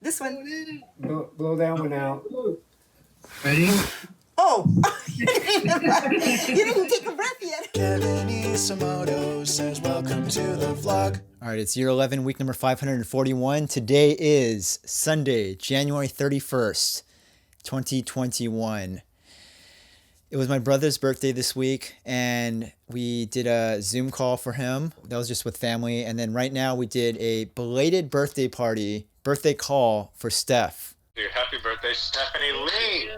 This one. Blow that one out. Ready? Oh, you didn't take a breath yet. Kevin Isomoto says welcome to the vlog. All right, it's year 11, week number 541. Today is Sunday, January 31st, 2021. It was my brother's birthday this week, and we did a Zoom call for him. That was just with family. And then right now we did a belated birthday call for Steph. Dude, happy birthday, Stephanie Lee!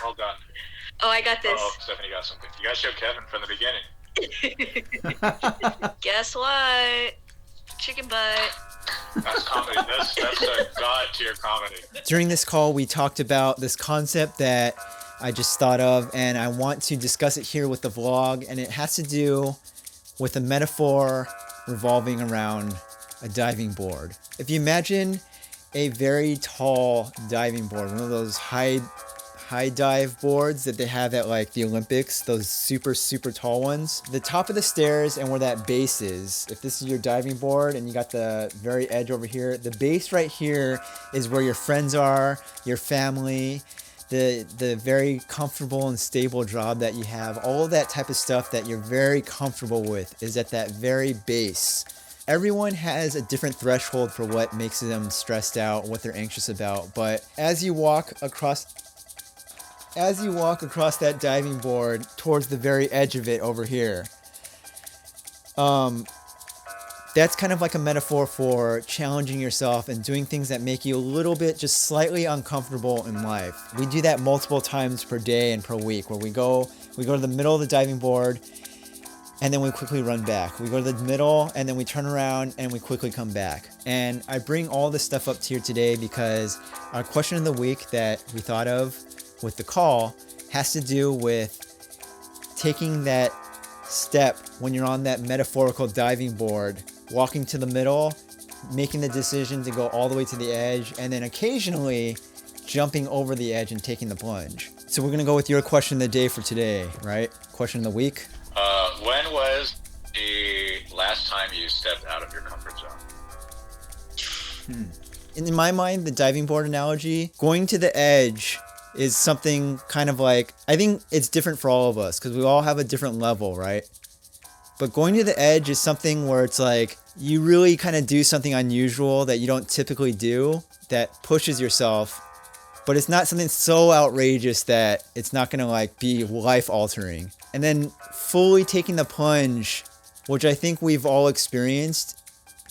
Well done. Oh, I got this. Oh, Stephanie got something. You gotta show Kevin from the beginning. Guess what? Chicken butt. That's comedy. That's a god tier comedy. During this call, we talked about this concept that I just thought of, and I want to discuss it here with the vlog, and it has to do with a metaphor revolving around a diving board. If you imagine a very tall diving board, one of those high dive boards that they have at like the Olympics, those super tall ones. The top of the stairs and where that base is, if this is your diving board and you got the very edge over here, the base right here is where your friends are, your family, the very comfortable and stable job that you have. All of that type of stuff that you're very comfortable with is at that very base. Everyone has a different threshold for what makes them stressed out, what they're anxious about, but as you walk across that diving board towards the very edge of it over here, that's kind of like a metaphor for challenging yourself and doing things that make you a little bit just slightly uncomfortable in life. We do that multiple times per day and per week, where we go to the middle of the diving board and then we quickly run back. We go to the middle and then we turn around and we quickly come back. And I bring all this stuff up to you today because our question of the week that we thought of with the call has to do with taking that step when you're on that metaphorical diving board, walking to the middle, making the decision to go all the way to the edge, and then occasionally jumping over the edge and taking the plunge. So we're gonna go with your question of the day for today, right? Question of the week. When was the last time you stepped out of your comfort zone? In my mind, the diving board analogy, going to the edge is something kind of like, I think it's different for all of us because we all have a different level, right? But going to the edge is something where it's like you really kind of do something unusual that you don't typically do that pushes yourself, but it's not something so outrageous that it's not going to like be life altering. And then fully taking the plunge, which I think we've all experienced,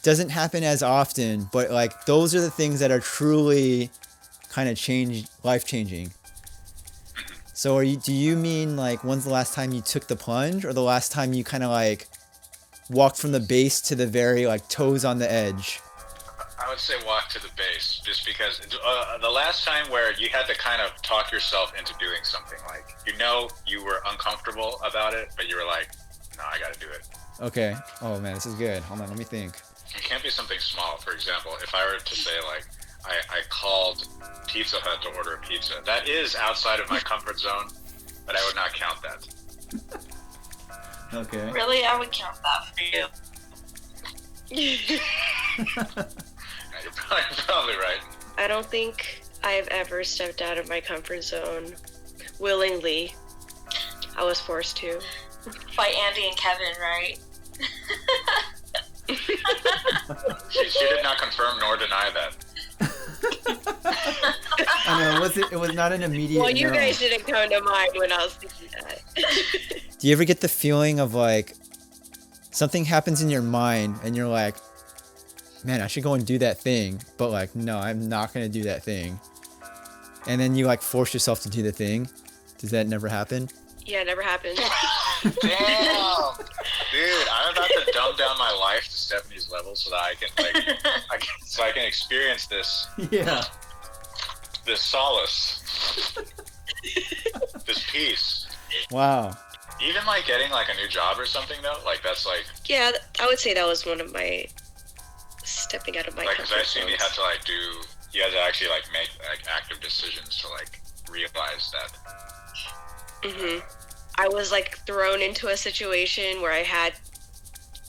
doesn't happen as often, but like those are the things that are truly kind of life-changing. So do you mean like when's the last time you took the plunge, or the last time you kind of like walked from the base to the very like toes on the edge? I would say walk to the base, just because the last time where you had to kind of talk yourself into doing something, like you were uncomfortable about it, but you were like, no, I gotta do it. Okay. Oh man, this is good. Hold on, let me think. It can't be something small. For example, if I were to say like, I called Pizza Hut to order a pizza. That is outside of my comfort zone, but I would not count that. Okay. Really? I would count that for you. You're probably right. I don't think I've ever stepped out of my comfort zone willingly. I was forced to. By Andy and Kevin, right? She did not confirm nor deny that. I know, it was not an immediate Well, you no. guys didn't come to mind when I was thinking that. Do you ever get the feeling of like something happens in your mind and you're like, man, I should go and do that thing, but like, no, I'm not going to do that thing. And then you like force yourself to do the thing. Does that never happen? Yeah, it never happened. Damn! Dude, I'm about to dumb down my life to Stephanie's level so that I can experience this. Yeah. This solace. This peace. Wow. Even like getting like a new job or something though, like that's like. Yeah, I would say that was one of my stepping out of my comfort Because I assume zones. you had to actually like make like active decisions to like realize that. I was like thrown into a situation where I had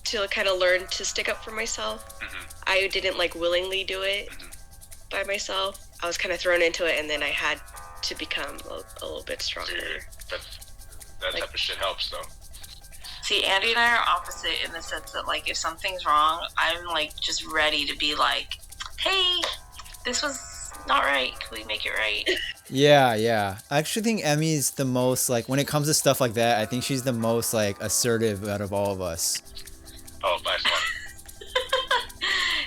to kind of learn to stick up for myself. I didn't like willingly do it by myself. I was kind of thrown into it, and then I had to become a little bit stronger. That type of shit helps, though. See, Andy and I are opposite in the sense that, like, if something's wrong, I'm, like, just ready to be like, hey, this was not right. Can we make it right? Yeah. I actually think Emmy's the most, like, when it comes to stuff like that, I think she's the most, like, assertive out of all of us. Oh, by far.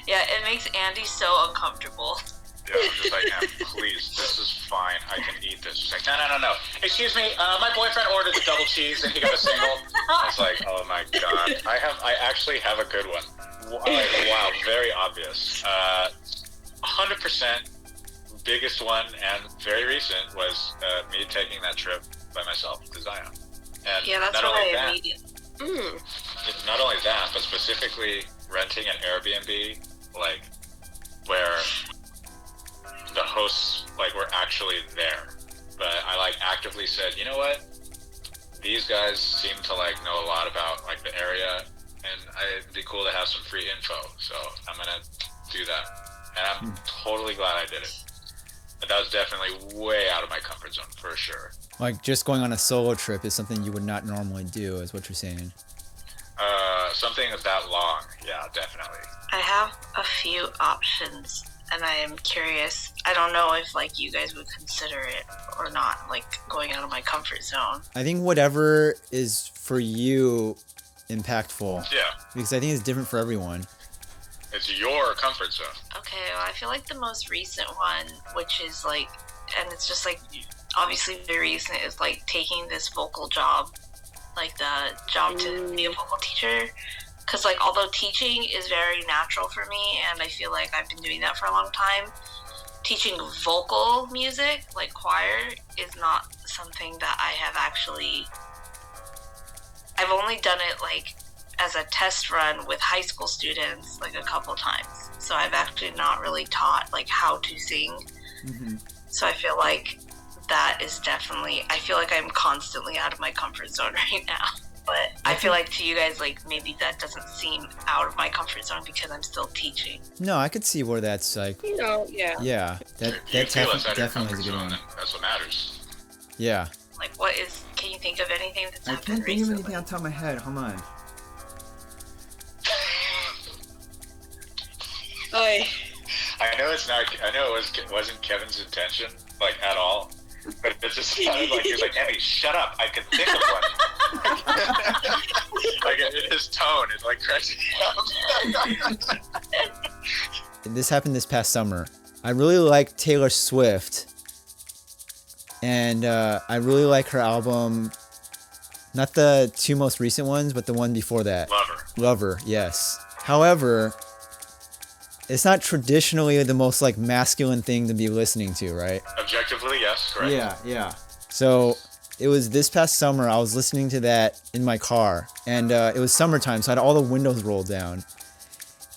Yeah, it makes Andy so uncomfortable. Yeah, I'm just like, please, this is fine. I can eat this. She's like, no. Excuse me, my boyfriend ordered the double cheese and he got a single. I was like, oh my god. I actually have a good one. Wow, very obvious. 100% biggest one and very recent was me taking that trip by myself to Zion. And Yeah, that's not what only I that, immediately. not only that, but specifically renting an Airbnb, like, where the hosts, like, were actually there. But I, like, actively said, you know what? These guys seem to, like, know a lot about, like, the area, and it'd be cool to have some free info, so I'm gonna do that. And I'm totally glad I did it. But that was definitely way out of my comfort zone, for sure. Like, just going on a solo trip is something you would not normally do, is what you're saying. Something that long, yeah, definitely. I have a few options, and I am curious. I don't know if, like, you guys would consider it or not, like, going out of my comfort zone. I think whatever is for you impactful. Yeah, Because I think it's different for everyone. it's your comfort zone. Okay, well, I feel like the most recent one, which is, like, and it's just, like, obviously very recent, is, like, taking this vocal job, like, the job to be a vocal teacher. Because, like, although teaching is very natural for me, and I feel like I've been doing that for a long time, teaching vocal music, like choir, is not something that I have actually... I've only done it, like, as a test run with high school students, like, a couple times. So I've actually not really taught, like, how to sing. So I feel like that is definitely... I feel like I'm constantly out of my comfort zone right now. But I feel like to you guys, like, maybe that doesn't seem out of my comfort zone because I'm still teaching. No, I could see where that's like, You know, yeah. yeah, that You feel it's out of your definitely is a good comfort one. zone, and that's what matters. Yeah. Like, what is... Can you think of anything that's I happened can't think of recently? anything on top of my head. Hold on. Oy. I know it's not. I know it wasn't Kevin's intention, like, at all. But it just sounded like he was like, "Emmy, shut up! I can think of one." Like, in his tone, it like cracks me up. This happened this past summer. I really like Taylor Swift. And I really like her album. Not the two most recent ones, but the one before that. Lover, yes. However, it's not traditionally the most, like, masculine thing to be listening to, right? Objectively, yes, correct. Yeah. So it was this past summer, I was listening to that in my car, and it was summertime, so I had all the windows rolled down.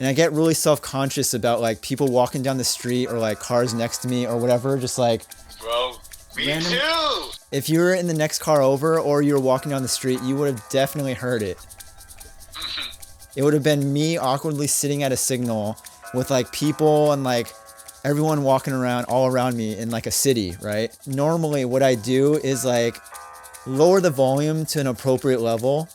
And I get really self-conscious about, like, people walking down the street or, like, cars next to me or whatever, just like... Bro, me Random- too! If you were in the next car over or you were walking down the street, you would have definitely heard it. It would have been me awkwardly sitting at a signal with, like, people and, like, everyone walking around all around me in, like, a city, right? Normally what I do is, like, lower the volume to an appropriate level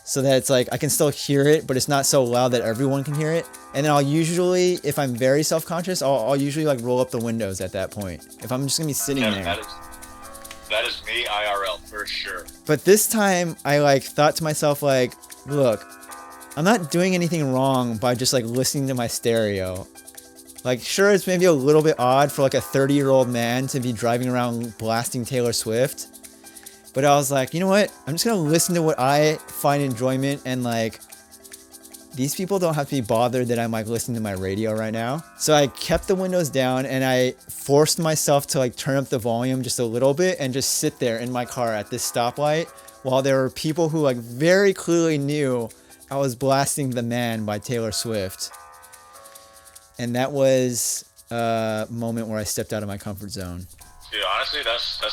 so that it's like I can still hear it, but it's not so loud that everyone can hear it. And then I'll usually, if I'm very self-conscious, I'll usually, like, roll up the windows at that point. If I'm just gonna be sitting Yeah, there. that is me IRL for sure. But this time I, like, thought to myself, like, look, I'm not doing anything wrong by just, like, listening to my stereo. Like, sure, it's maybe a little bit odd for, like, a 30-year-old man to be driving around blasting Taylor Swift. But I was like, you know what? I'm just gonna listen to what I find enjoyment, and, like, these people don't have to be bothered that I'm, like, listening to my radio right now. So I kept the windows down and I forced myself to, like, turn up the volume just a little bit and just sit there in my car at this stoplight while there were people who, like, very clearly knew I was blasting The Man by Taylor Swift. And that was a moment where I stepped out of my comfort zone. Dude, honestly, that's a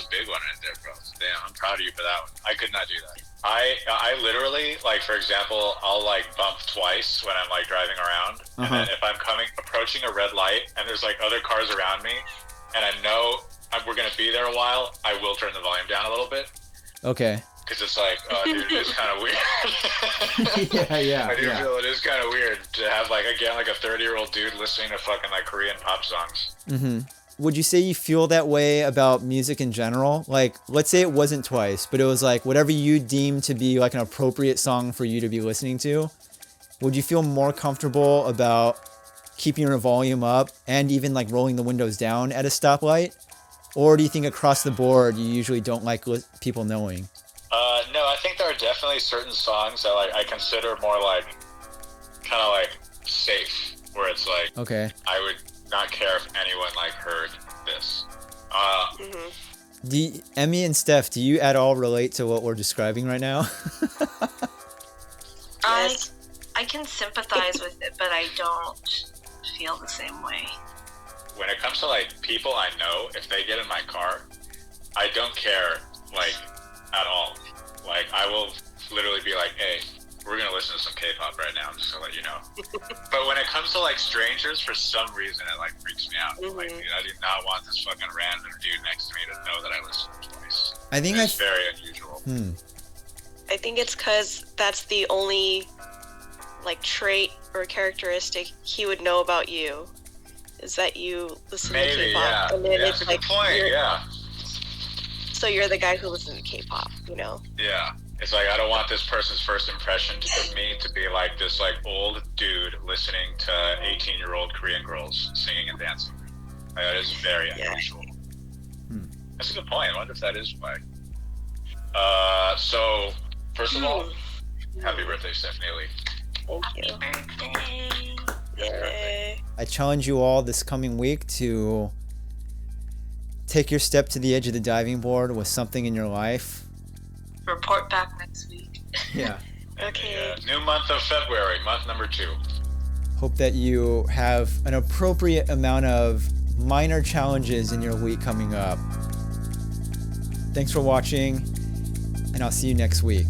big one right there, bro. Damn, I'm proud of you for that one. I could not do that. I literally, like, for example, I'll like bump twice when I'm like driving around, and then if I'm approaching a red light and there's like other cars around me, and I know we're gonna be there a while, I will turn the volume down a little bit. Okay. Because it's like, oh, dude, it is kind of weird. yeah. I do feel it is kind of weird to have like, again, like a 30-year-old dude listening to fucking like Korean pop songs. Mm-hmm. Would you say you feel that way about music in general? Like, let's say it wasn't Twice, but it was like whatever you deem to be like an appropriate song for you to be listening to. Would you feel more comfortable about keeping your volume up and even like rolling the windows down at a stoplight? Or do you think across the board you usually don't like people knowing? No, I think there are definitely certain songs that like I consider more like kind of like safe, where it's like, okay, I would not care if anyone like heard this. Emmy and Steph, do you at all relate to what we're describing right now? Yes. I can sympathize with it, but I don't feel the same way. When it comes to like people I know, if they get in my car, I don't care like at all. Like I will literally be like, hey, we're gonna listen to some K-pop right now, just to let you know. But when it comes to like strangers, for some reason it like freaks me out. Like, dude, I do not want this fucking random dude next to me to know that I listened to Twice. I think it's very unusual. I think it's because that's the only like trait or characteristic he would know about you, is that you listen to K-pop. And then that's a good point. Yeah. So you're the guy who listens to K-pop, you know? Yeah. It's like, I don't want this person's first impression of me to be like this like old dude listening to 18-year-old Korean girls singing and dancing. Like, that is very unusual. That's a good point. I wonder if that is why. So, first of all, happy birthday, Stephanie Lee. Thank you. Birthday. Yay. I challenge you all this coming week to take your step to the edge of the diving board with something in your life. Report back next week. Yeah. Okay. New month of February, month number 2. Hope that you have an appropriate amount of minor challenges in your week coming up. Thanks for watching, and I'll see you next week.